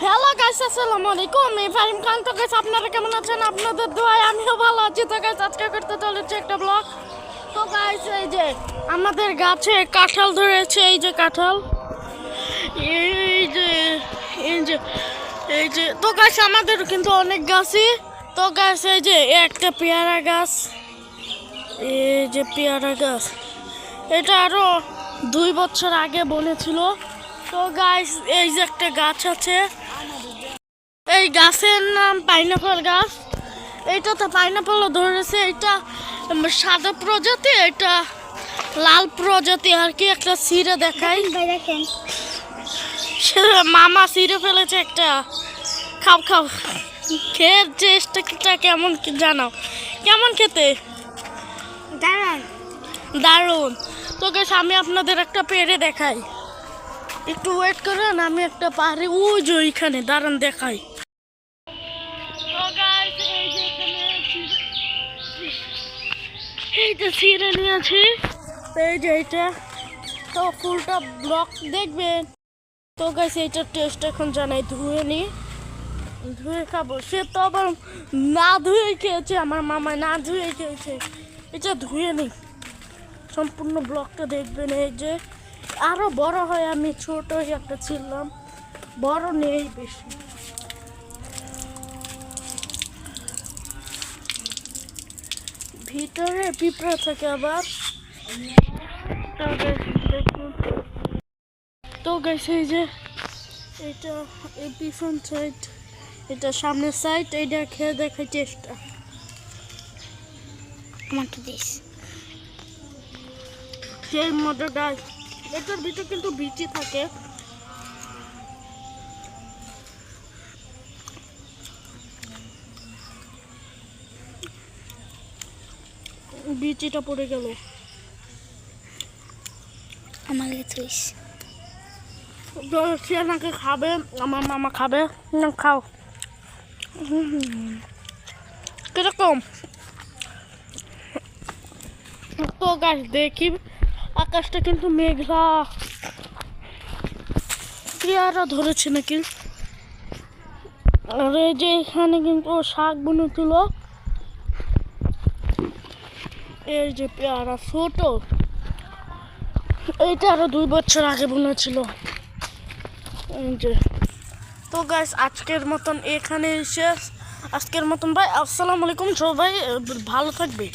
Hello guys, আসসালামু আলাইকুম। আমি ফাহিম খান। তো গাইস, আপনারা কেমন আছেন? আপনাদের দোয়ায় আমিও ভালো আছি। তো গাইস, আজকে করতে চলেছে একটা ব্লগ। তো গাইস, এই যে আমাদের গাছে কাঁঠাল ধরেছে। এই যে কাঁঠাল, এই যে এই যে এই যে তো গাছ আমাদের কিন্তু অনেক গাছই। তো গাছ এই যে একটা পেয়ারা গাছ, এই যে পেয়ারা গাছ, এটা আরো 2 বছর আগে বনেছিল। তো গাছ এই যে একটা গাছ আছে, এই গাছের নাম পাইনাপল গাছ। এইটাতে পাইনাপলও ধরেছে। এটা সাদা প্রজাতি, এটা লাল প্রজাতি আর কি। একটা ছিঁড়ে দেখাই, মামা ছিঁড়ে ফেলেছে একটা। খাও খাও, খেয়ে টেস্টটা কেমন জানাও, কেমন খেতে? দারুণ দারুণ। তো গাইস, আমি আপনাদের একটা পেড়ে দেখাই, একটু ওয়েট করেন। আমি একটা পাহাড়ে ওই যে ওইখানে দাঁড়ান দেখাই। এইটা ছিঁড়ে নিয়েছি, এই যে এইটা। তো ফুলটা ব্লক দেখবেন। তো গাইস, এইটার টেস্ট এখন জানাই। ধুয়ে নি, ধুয়ে খাবো। সে তো আবার না ধুয়ে খেয়েছে, আমার মামায় না ধুয়ে খেয়েছে। এটা ধুয়ে নি, সম্পূর্ণ ব্লকটা দেখবেন। এই যে আরো বড় হয়, আমি ছোট একটা ছিলাম, বড় নেই বেশি। ভিতরে পিঁপড়া থাকে আবার। তো গেছে এই যে এটা, এই পিছন সাইড, এটা সামনের সাইড। এইটা খেয়ে দেখার চেষ্টা আমাকে দিস, সেই মজা গাছ। এটার ভিতরে কিন্তু বিচি থাকে। বিচিটা পড়ে গেল আমার থুইস। সে নাকি খাবে, আমার মামা খাবে না। খাও, কিরকম? তো গাছ দেখি, আকাশটা কিন্তু মেঘলা। পেয়ারা ধরেছে নাকি। আর এই যে এখানে কিন্তু শাক বুনেছিল। এই যে পেয়ারা ছোট, এইটা আরো 2 বছর আগে বুনেছিল। এই যে। তো গাইস, আজকের মতন এখানে শেষ। আজকের মতন ভাই, আসসালামু আলাইকুম। সবাই ভালো থাকবে।